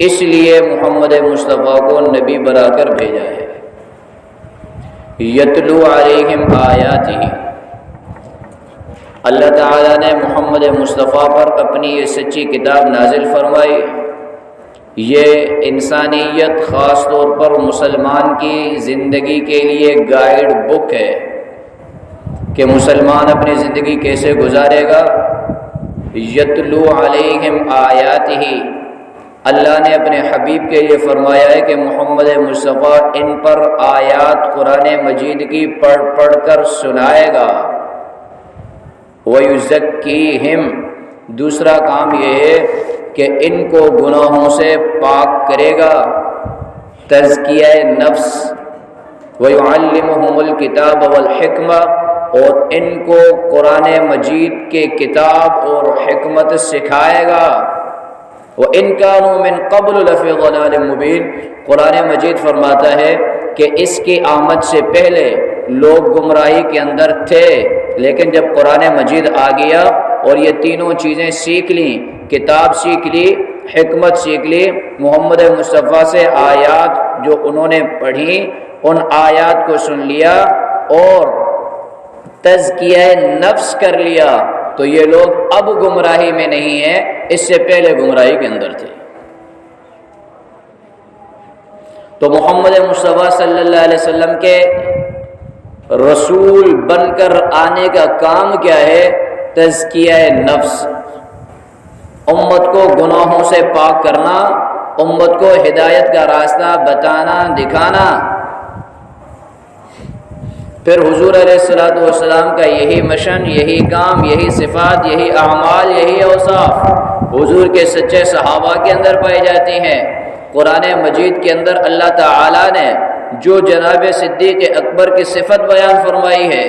اس لیے محمد مصطفیٰ کو نبی بنا کر بھیجا ہے۔ یتلو علیہم آیاتہ، اللہ تعالیٰ نے محمد مصطفیٰ پر اپنی یہ سچی کتاب نازل فرمائی۔ یہ انسانیت خاص طور پر مسلمان کی زندگی کے لیے گائیڈ بک ہے کہ مسلمان اپنی زندگی کیسے گزارے گا۔ یتلو علیہم آیاتہ، اللہ نے اپنے حبیب کے لیے فرمایا ہے کہ محمد مصطفیٰ ان پر آیات قرآن مجید کی پڑھ پڑھ کر سنائے گا۔ وَيُزَكِّيهِمْ، دوسرا کام یہ ہے کہ ان کو گناہوں سے پاک کرے گا، تزکیہ نفس۔ وَيُعَلِّمُهُمُ الْكِتَابَ وَالْحِكْمَةَ، اور ان کو قرآن مجید کے کتاب اور حکمت سکھائے گا۔ وَإِن كَانُوا مِن قَبْلُ لَفِي ضَلَالٍ مُبِينٍ، قرآن مجید فرماتا ہے کہ اس کی آمد سے پہلے لوگ گمراہی کے اندر تھے، لیکن جب قرآن مجید آ گیا اور یہ تینوں چیزیں سیکھ لیں، کتاب سیکھ لی، حکمت سیکھ لی، محمد مصطفیٰ سے آیات جو انہوں نے پڑھی ان آیات کو سن لیا اور تزکیہ نفس کر لیا، تو یہ لوگ اب گمراہی میں نہیں ہیں، اس سے پہلے گمراہی کے اندر تھے۔ تو محمد مصطفیٰ صلی اللہ علیہ وسلم کے رسول بن کر آنے کا کام کیا ہے؟ تزکیہ نفس، امت کو گناہوں سے پاک کرنا، امت کو ہدایت کا راستہ بتانا، دکھانا۔ پھر حضور علیہ الصلوۃ والسلام کا یہی مشن، یہی کام، یہی صفات، یہی اعمال، یہی اوصاف حضور کے سچے صحابہ کے اندر پائی جاتی ہیں۔ قرآن مجید کے اندر اللہ تعالیٰ نے جو جناب صدیق اکبر کی صفت بیان فرمائی ہے،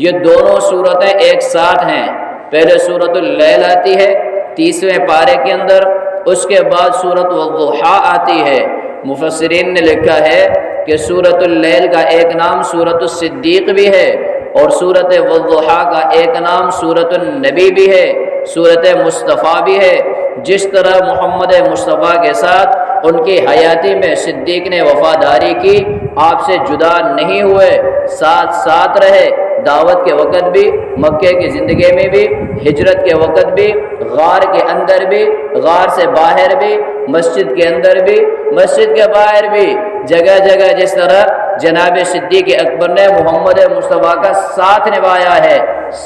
یہ دونوں صورتیں ایک ساتھ ہیں۔ پہلے سورۃ اللیل آتی ہے 30ویں پارے کے اندر، اس کے بعد سورۃ والضحیٰ آتی ہے۔ مفسرین نے لکھا ہے کہ سورۃ اللیل کا ایک نام سورۃ الصدیق بھی ہے، اور سورۃ والضحیٰ کا ایک نام سورۃ النبی بھی ہے، سورۃ مصطفیٰ بھی ہے۔ جس طرح محمد مصطفیٰ کے ساتھ ان کی حیاتی میں صدیق نے وفاداری کی، آپ سے جدا نہیں ہوئے، ساتھ ساتھ رہے، دعوت کے وقت بھی، مکے کی زندگی میں بھی، ہجرت کے وقت بھی، غار کے اندر بھی، غار سے باہر بھی، مسجد کے اندر بھی، مسجد کے باہر بھی، جگہ جگہ جس طرح جناب صدیق اکبر نے محمد مصطفیٰ کا ساتھ نبھایا ہے،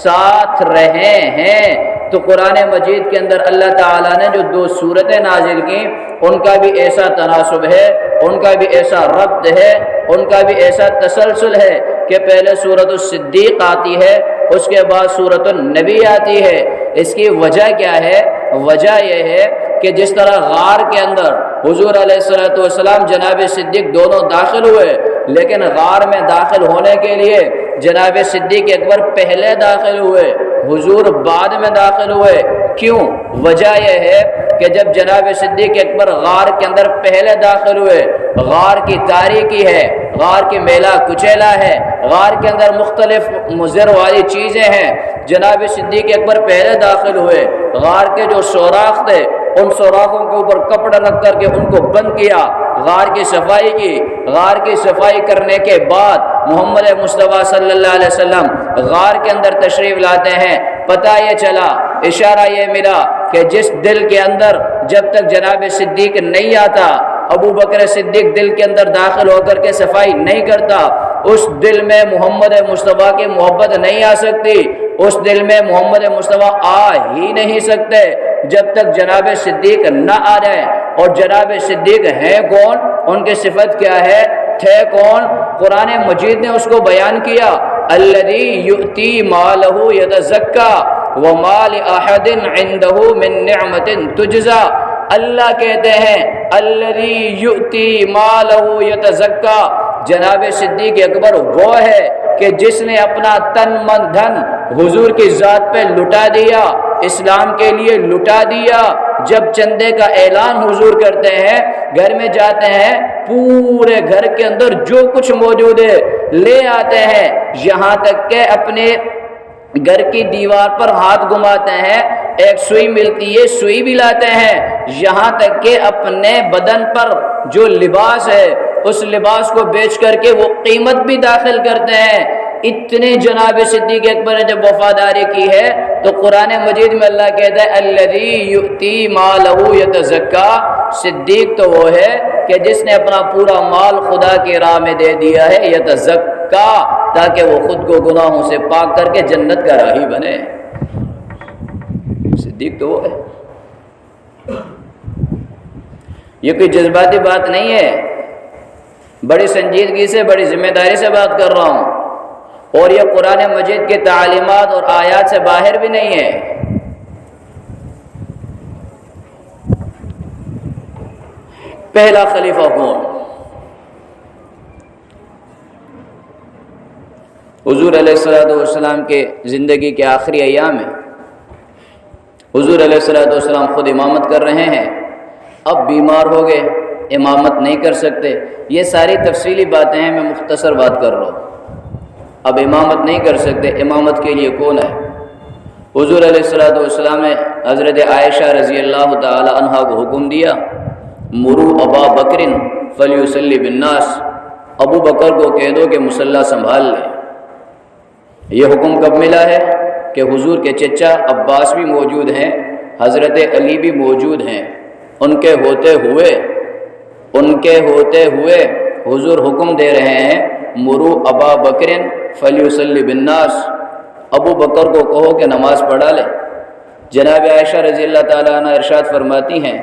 ساتھ رہے ہیں۔ تو قرآن مجید کے اندر اللہ تعالیٰ نے جو دو صورتیں نازل کی، ان کا بھی ایسا تناسب ہے، ان کا بھی ایسا ربط ہے، ان کا بھی ایسا تسلسل ہے کہ پہلے سورۃ الصدیق آتی ہے، اس کے بعد سورۃ النبی آتی ہے۔ اس کی وجہ کیا ہے؟ وجہ یہ ہے کہ جس طرح غار کے اندر حضور علیہ الصلوۃ والسلام جناب صدیق دونوں داخل ہوئے، لیکن غار میں داخل ہونے کے لیے جناب صدیق اکبر پہلے داخل ہوئے، حضور بعد میں داخل ہوئے۔ کیوں؟ وجہ یہ ہے کہ جب جناب صدیق اکبر غار کے اندر پہلے داخل ہوئے، غار کی تاریکی ہے، غار کی میلا کچیلا ہے، غار کے اندر مختلف مضر والی چیزیں ہیں۔ جناب صدیق اکبر پہلے داخل ہوئے، غار کے جو سوراخ تھے ان سوراخوں کے اوپر کپڑا رکھ کر کے ان کو بند کیا، غار کی صفائی کی۔ غار کی صفائی کرنے کے بعد محمد مصطفیٰ صلی اللہ علیہ وسلم غار کے اندر تشریف لاتے ہیں۔ پتہ یہ چلا، اشارہ یہ ملا کہ جس دل کے اندر جب تک جناب صدیق نہیں آتا، ابو بکر صدیق دل کے اندر داخل ہو کر کے صفائی نہیں کرتا، اس دل میں محمد مصطفیٰ کی محبت نہیں آ سکتی، اس دل میں محمد مصطفیٰ آ ہی نہیں سکتے جب تک جناب صدیق نہ آ جائے۔ اور جناب صدیق ہیں کون؟ ان کی صفت کیا ہے؟ تھے کون؟ قرآن مجید نے اس کو بیان کیا، الذی یؤتی مالہ یتزکیٰ وما لأحد عنده من نعمت تجزا۔ اللہ کہتے ہیں الذی یؤتی مالہ یتزکیٰ، جناب صدیق اکبر وہ ہے کہ جس نے اپنا تن من دھن حضور کی ذات پہ لٹا دیا، اسلام کے لیے لٹا دیا۔ جب چندے کا اعلان حضور کرتے ہیں، گھر میں جاتے ہیں، پورے گھر کے اندر جو کچھ موجود ہے لے آتے ہیں، یہاں تک کہ اپنے گھر کی دیوار پر ہاتھ گھماتے ہیں ایک سوئی ملتی ہے، سوئی بھی لاتے ہیں، یہاں تک کہ اپنے بدن پر جو لباس ہے اس لباس کو بیچ کر کے وہ قیمت بھی داخل کرتے ہیں۔ اتنے جناب صدیق اکبر نے جب وفاداری کی ہے تو قرآن مجید میں اللہ کہتا ہے الذی یؤتی مالہ یتزکا، صدیق تو وہ ہے کہ جس نے اپنا پورا مال خدا کی راہ میں دے دیا ہے، یتزکا، تاکہ وہ خود کو گناہوں سے پاک کر کے جنت کا راہی بنے۔ صدیق تو وہ ہے۔ یہ کوئی جذباتی بات نہیں ہے، بڑی سنجیدگی سے، بڑی ذمہ داری سے بات کر رہا ہوں، اور یہ قرآن مجید کے تعلیمات اور آیات سے باہر بھی نہیں ہے۔ پہلا خلیفہ کون؟ حضور علیہ السلام کے زندگی کے آخری ایام میں حضور علیہ السلام خود امامت کر رہے ہیں، اب بیمار ہو گئے، امامت نہیں کر سکتے۔ یہ ساری تفصیلی باتیں ہیں، میں مختصر بات کر رہا ہوں۔ اب امامت نہیں کر سکتے، امامت کے لیے کون ہے؟ حضور علیہ السلام نے حضرت عائشہ رضی اللہ تعالی عنہا کو حکم دیا، مرو ابا بکر فلیصلی بالناس، ابو بکر کو کہہ دو کہ مصلی سنبھال لے۔ یہ حکم کب ملا ہے کہ حضور کے چچا عباس بھی موجود ہیں، حضرت علی بھی موجود ہیں، ان کے ہوتے ہوئے حضور حکم دے رہے ہیں مرو ابا بکر فلیصلی بالناس، ابو بکر کو کہو کہ نماز پڑھا لے۔ جناب عائشہ رضی اللہ تعالیٰ عنہ ارشاد فرماتی ہیں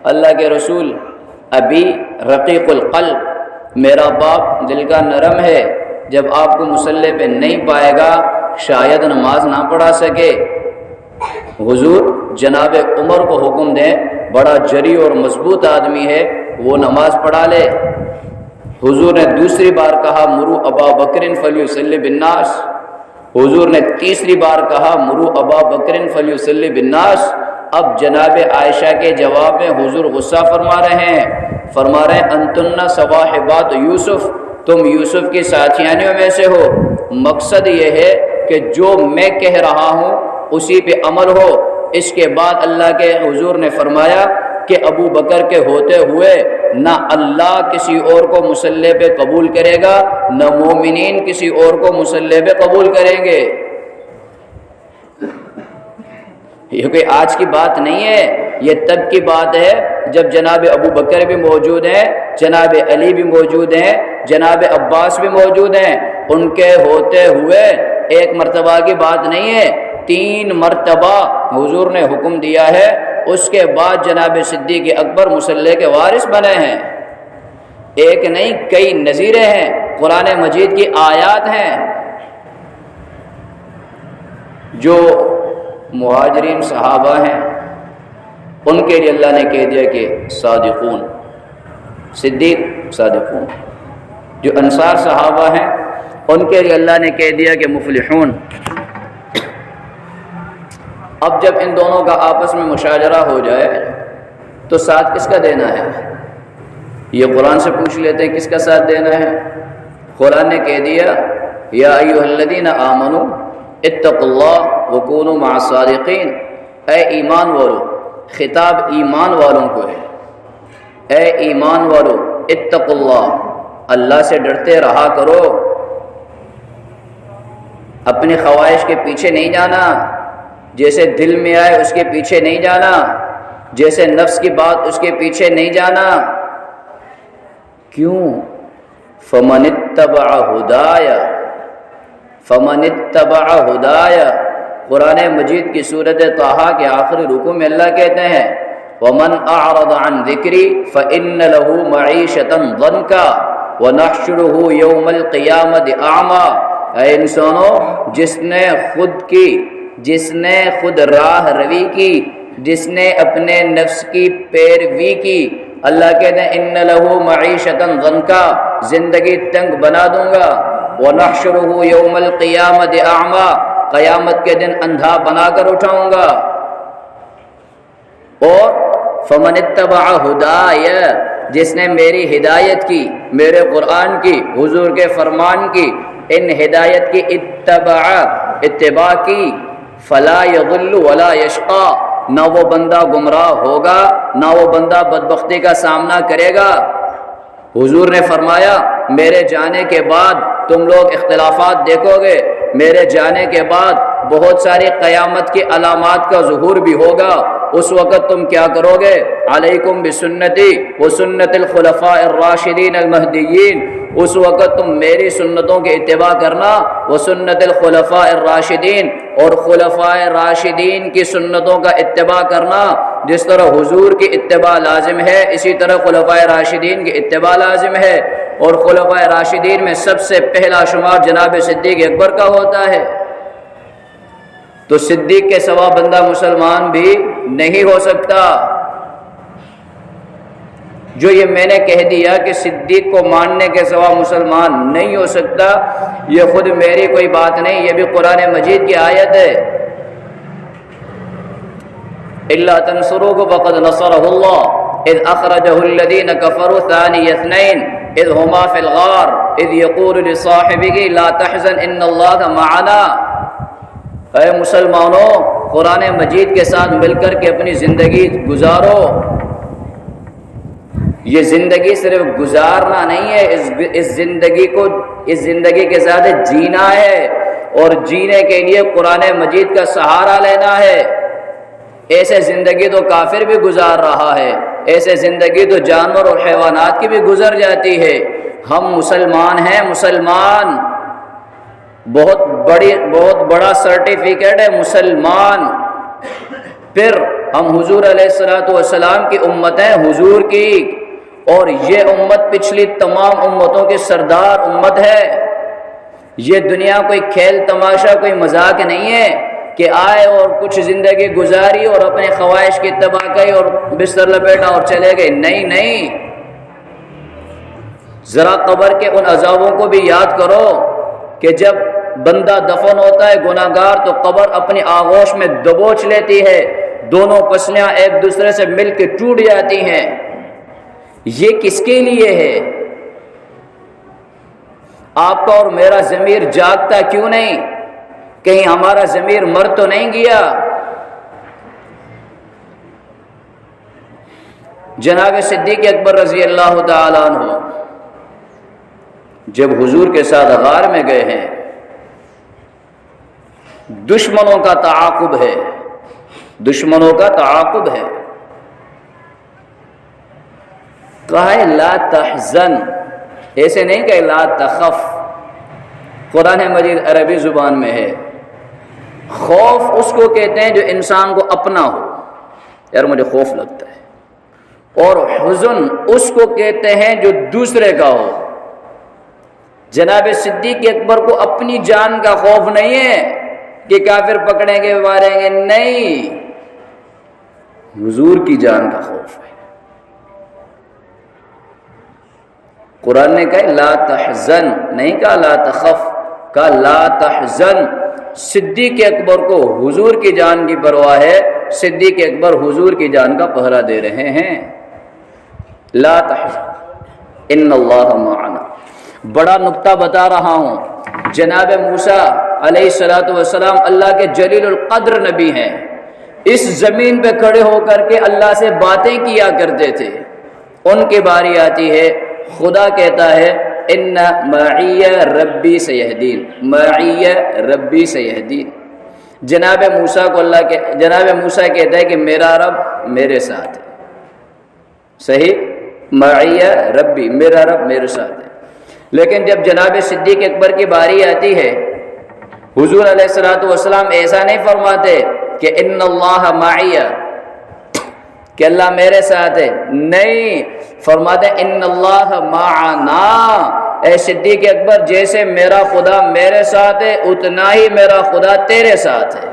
اللہ کے رسول، ابھی رقیق القلب، میرا باپ دل کا نرم ہے، جب آپ کو مصلی پہ نہیں پائے گا شاید نماز نہ پڑھا سکے۔ حضور جناب عمر کو حکم دیں، بڑا جری اور مضبوط آدمی ہے، وہ نماز پڑھا لے۔ حضور نے دوسری بار کہا مرو ابا بکر فلیصلی بالناس، حضور نے تیسری بار کہا مرو ابا بکر فلیصلی بالناس۔ اب جناب عائشہ کے جواب میں حضور غصہ فرما رہے ہیں انتن صواحبات یوسف، تم یوسف کی ساتھیانیوں میں سے ہو، مقصد یہ ہے کہ جو میں کہہ رہا ہوں اسی پہ عمل ہو۔ اس کے بعد اللہ کے حضور نے فرمایا کہ ابو بکر کے ہوتے ہوئے نہ اللہ کسی اور کو مصلی پہ قبول کرے گا، نہ مومنین کسی اور کو مصلی پہ قبول کریں گے۔ یہ کوئی آج کی بات نہیں ہے، یہ تب کی بات ہے جب جناب ابو بکر بھی موجود ہیں، جناب علی بھی موجود ہیں، جناب عباس بھی موجود ہیں۔ ان کے ہوتے ہوئے ایک مرتبہ کی بات نہیں ہے، 3 مرتبہ حضور نے حکم دیا ہے، اس کے بعد جناب صدیق اکبر مصلی کے وارث بنے ہیں۔ ایک نہیں کئی نظیریں ہیں، قرآن مجید کی آیات ہیں۔ جو مہاجرین صحابہ ہیں ان کے لیے اللہ نے کہہ دیا کہ صادقون، صدیق صادقون۔ جو انصار صحابہ ہیں ان کے لیے اللہ نے کہہ دیا کہ مفلحون۔ اب جب ان دونوں کا آپس میں مشاجرہ ہو جائے تو ساتھ کس کا دینا ہے؟ یہ قرآن سے پوچھ لیتے ہیں کس کا ساتھ دینا ہے۔ قرآن نے کہہ دیا یا ایھا الذین آمنوا اتقوا اللہ وکونوا مع الصادقین، اے ایمان والو، خطاب ایمان والوں کو ہے، اے ایمان والو اتقوا اللہ، اللہ سے ڈرتے رہا کرو، اپنی خواہش کے پیچھے نہیں جانا، جیسے دل میں آئے اس کے پیچھے نہیں جانا، جیسے نفس کی بات اس کے پیچھے نہیں جانا۔ کیوں؟ فمن اتبع ہدایا، فمن اتبع ہدایا، قرآن مجید کی سورۃ طٰہٰ کے آخری رکوع میں اللہ کہتے ہیں وَمَنْ أَعْرَضَ عَنْ ذِكْرِي فَإِنَّ لَهُ مَعِيشَةً ضَنْكًا وَنَحْشُرُهُ يَوْمَ الْقِيَامَةِ أَعْمَىٰ۔ اے انسانوں، جس نے خود راہ روی کی، جس نے اپنے نفس کی پیروی کی، اللہ کہتے ہیں اِنَّ لَهُ مَعِيشَةً ضَنْكًا، زندگی تنگ بنا دوں گا، وَنَحْشُرُهُ يَوْمَ الْقِيَامَةِ أَعْمَىٰ، قیامت کے دن اندھا بنا کر اٹھاؤں گا۔ اور فمن اتبع ہدایا، جس نے میری ہدایت کی، میرے قرآن کی، حضور کے فرمان کی، ان ہدایت کی اتباع کی، فلا یضل ولا یشقا، نہ وہ بندہ گمراہ ہوگا نہ وہ بندہ بدبختی کا سامنا کرے گا۔ حضور نے فرمایا میرے جانے کے بعد تم لوگ اختلافات دیکھو گے، میرے جانے کے بعد بہت ساری قیامت کی علامات کا ظہور بھی ہوگا، اس وقت تم کیا کرو گے؟ علیکم بسنتی وسنت الخلفاء الراشدین المہدیین، اس وقت تم میری سنتوں کی اتباع کرنا، وسنت الخلفاء الراشدین، اور خلفاء راشدین کی سنتوں کا اتباع کرنا۔ جس طرح حضور کی اتباع لازم ہے اسی طرح خلفاء راشدین کی اتباع لازم ہے، اور خلفاء راشدین میں سب سے پہلا شمار جناب صدیق اکبر کا ہوتا ہے۔ تو صدیق کے سوا بندہ مسلمان بھی نہیں ہو سکتا۔ جو یہ میں نے کہہ دیا کہ صدیق کو ماننے کے سوا مسلمان نہیں ہو سکتا، یہ خود میری کوئی بات نہیں، یہ بھی قرآن مجید کی آیت ہے۔ الا تنصروه فقد نصره الله اذ اخرجه الذين كفروا ثاني اثنين اذ هما في الغار اذ يقول لصاحبه لا تحزن ان الله معنا۔ اے مسلمانوں، قرآن مجید کے ساتھ مل کر کے اپنی زندگی گزارو۔ یہ زندگی صرف گزارنا نہیں ہے، اس زندگی کے ساتھ جینا ہے، اور جینے کے لیے قرآن مجید کا سہارا لینا ہے۔ ایسے زندگی تو کافر بھی گزار رہا ہے، ایسے زندگی تو جانور اور حیوانات کی بھی گزر جاتی ہے۔ ہم مسلمان ہیں، مسلمان بہت بڑا سرٹیفکیٹ ہے مسلمان۔ پھر ہم حضور علیہ الصلوۃ والسلام کی امت ہیں، حضور کی، اور یہ امت پچھلی تمام امتوں کی سردار امت ہے۔ یہ دنیا کوئی کھیل تماشا، کوئی مذاق نہیں ہے کہ آئے اور کچھ زندگی گزاری اور اپنے خواہش کی اتباع کی اور بستر لپیٹا اور چلے گئے۔ نہیں، ذرا قبر کے ان عذابوں کو بھی یاد کرو کہ جب بندہ دفن ہوتا ہے گناہگار تو قبر اپنی آغوش میں دبوچ لیتی ہے، دونوں پسلیاں ایک دوسرے سے مل کے ٹوٹ جاتی ہیں۔ یہ کس کے لیے ہے؟ آپ کا اور میرا ضمیر جاگتا کیوں نہیں؟ کہیں ہمارا ضمیر مر تو نہیں گیا؟ جناب صدیق اکبر رضی اللہ تعالیٰ عنہ جب حضور کے ساتھ غار میں گئے ہیں، دشمنوں کا تعاقب ہے، دشمنوں کا تعاقب ہے۔ کہا ہے لا تحزن، ایسے نہیں کہ لا تخف، قرآن مجید عربی زبان میں ہے۔ خوف اس کو کہتے ہیں جو انسان کو اپنا ہو، یار مجھے خوف لگتا ہے، اور حزن اس کو کہتے ہیں جو دوسرے کا ہو۔ جناب صدیق اکبر کو اپنی جان کا خوف نہیں ہے کہ کافر پکڑیں گے ماریں گے، نہیں، حضور کی جان کا خوف ہے۔ قرآن نے کہا لا تحزن، نہیں کہا لا تخف، کہا لا تحزن۔ صدیق اکبر کو حضور کی جان کی پرواہ ہے، صدیق اکبر حضور کی جان کا پہرا دے رہے ہیں۔ لا تحزن ان اللہ معنا۔ بڑا نقطہ بتا رہا ہوں، جناب موسیٰ علیہ الصلوۃ والسلام اللہ کے جلیل القدر نبی ہیں، اس زمین پہ کھڑے ہو کر کے اللہ سے باتیں کیا کرتے تھے۔ ان کی باری آتی ہے، خدا کہتا ہے ان معی ربی سیہدین، معی ربی سیہدین۔ جناب موسیٰ کو جناب موسیٰ کہتا ہے کہ میرا رب میرے ساتھ ہے، صحیح، معی ربی، میرا رب میرے ساتھ ہے۔ لیکن جب جناب صدیق اکبر کی باری آتی ہے، حضور علیہ الصلوۃ والسلام ایسا نہیں فرماتے کہ ان اللہ معی، کہ اللہ میرے ساتھ ہے، نہیں، فرماتے ان اللہ معنا۔ اے صدیق اکبر، جیسے میرا خدا میرے ساتھ ہے اتنا ہی میرا خدا تیرے ساتھ ہے۔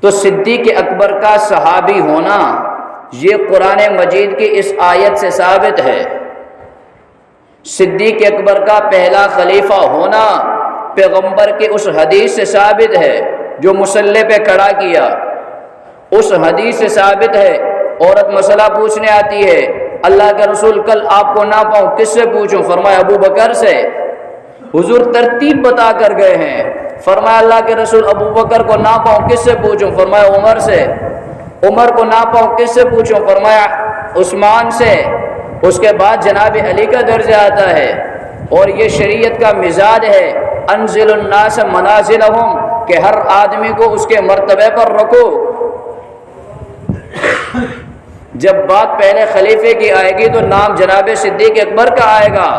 تو صدیق اکبر کا صحابی ہونا یہ قرآن مجید کی اس آیت سے ثابت ہے۔ صدیق اکبر کا پہلا خلیفہ ہونا پیغمبر کی اس حدیث سے ثابت ہے جو مصلی پہ کھڑا کیا، اس حدیث سے ثابت ہے۔ عورت مسئلہ پوچھنے آتی ہے، اللہ کے رسول کل آپ کو نہ پاؤں، کس سے پوچھوں؟ فرمایا ابو بکر سے۔ حضور ترتیب بتا کر گئے ہیں، فرمایا اللہ کے رسول ابو بکر کو نہ پاؤں کس سے پوچھوں؟ فرمایا عمر سے۔ عمر کو نہ پاؤں کس سے پوچھوں؟ فرمایا عثمان سے۔ اس کے بعد جناب علی کا درجہ آتا ہے، اور یہ شریعت کا مزاج ہے، انزل الناس منازلہم، کہ ہر آدمی کو اس کے مرتبے پر رکھو۔ جب بات پہلے خلیفے کی آئے گی تو نام جناب صدیق اکبر کا آئے گا،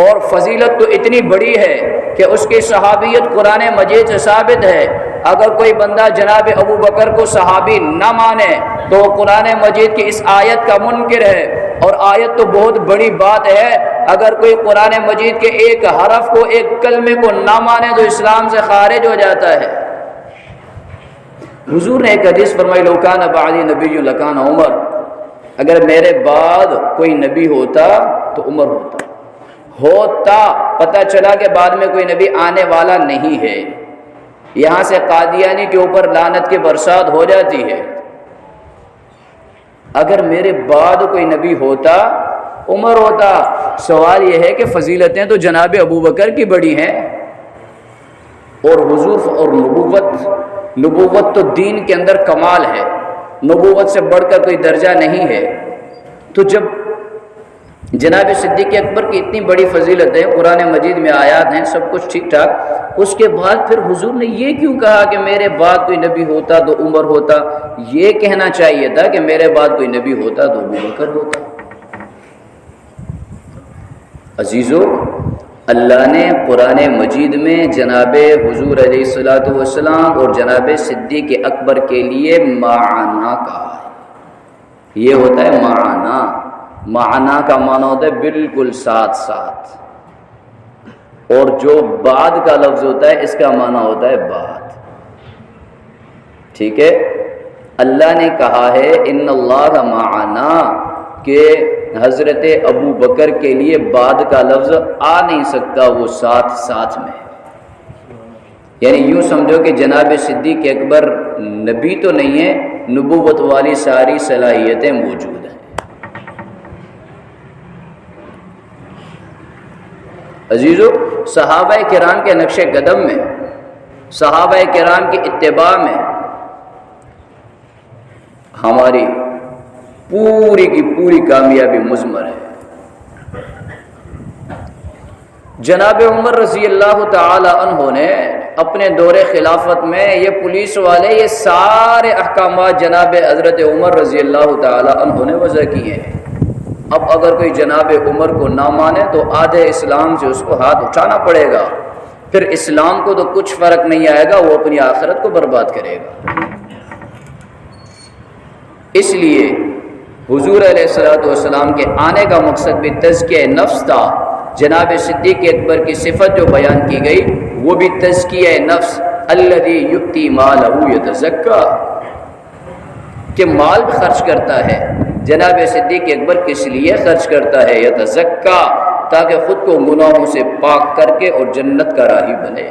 اور فضیلت تو اتنی بڑی ہے کہ اس کی صحابیت قرآن مجید سے ثابت ہے۔ اگر کوئی بندہ جناب ابو بکر کو صحابی نہ مانے تو وہ قرآن مجید کی اس آیت کا منکر ہے، اور آیت تو بہت بڑی بات ہے۔ اگر کوئی قرآن مجید کے ایک حرف کو، ایک کلمے کو نہ مانے تو اسلام سے خارج ہو جاتا ہے۔ حضور نے ایک حدیث فرمائی لو کان بعدی نبی لکان عمر، اگر میرے بعد کوئی نبی ہوتا تو عمر ہوتا۔ پتہ چلا کہ بعد میں کوئی نبی آنے والا نہیں ہے، یہاں سے قادیانی کے اوپر لعنت کی برسات ہو جاتی ہے۔ اگر میرے بعد کوئی نبی ہوتا عمر ہوتا۔ سوال یہ ہے کہ فضیلتیں تو جناب ابو بکر کی بڑی ہیں، اور حضور اور نبوت تو دین کے اندر کمال ہے، نبوت سے بڑھ کر کوئی درجہ نہیں ہے۔ تو جب جناب صدیق اکبر کی اتنی بڑی فضیلت ہے، قرآن مجید میں آیات ہیں، سب کچھ ٹھیک ٹھاک، اس کے بعد پھر حضور نے یہ کیوں کہا کہ میرے بعد کوئی نبی ہوتا تو عمر ہوتا؟ یہ کہنا چاہیے تھا کہ میرے بعد کوئی نبی ہوتا تو ابو بکر ہوتا۔ عزیزو، اللہ نے قرآن مجید میں جناب حضور علیہ الصلوۃ والسلام اور جناب صدیق اکبر کے لیے معنا کہا ہے۔ یہ ہوتا ہے معنا۔ معنا کا معنی ہوتا ہے بالکل ساتھ ساتھ، اور جو بعد کا لفظ ہوتا ہے اس کا معنی ہوتا ہے بعد۔ ٹھیک ہے، اللہ نے کہا ہے ان اللہ معنا، کہ حضرت ابو بکر کے لیے بعد کا لفظ آ نہیں سکتا، وہ ساتھ ساتھ میں۔ یعنی یوں سمجھو کہ جناب صدیق اکبر نبی تو نہیں ہے، نبوت والی ساری صلاحیتیں موجود ہیں۔ عزیزو، صحابہ کرام کے نقش قدم میں، صحابہ کرام کی اتباع میں ہماری پوری کی پوری کامیابی مضمر ہے۔ جناب عمر رضی اللہ تعالی عنہ نے اپنے دور خلافت میں یہ پولیس والے، یہ سارے احکامات جناب حضرت عمر رضی اللہ تعالی عنہ نے وضع کیے ہیں۔ اب اگر کوئی جناب عمر کو نہ مانے تو آدھے اسلام سے اس کو ہاتھ اٹھانا پڑے گا، پھر اسلام کو تو کچھ فرق نہیں آئے گا، وہ اپنی آخرت کو برباد کرے گا۔ اس لیے حضور علیہ الصلوۃ والسلام کے آنے کا مقصد بھی تزکیہ نفس تھا۔ جناب صدیق اکبر کی صفت جو بیان کی گئی وہ بھی تزکیہ نفس، الذی یؤتی مالہ یتزکیٰ، کہ مال بھی خرچ کرتا ہے۔ جناب صدیق اکبر کس لیے خرچ کرتا ہے؟ یتزکیٰ، تاکہ خود کو گناہوں سے پاک کر کے اور جنت کا راہی بنے۔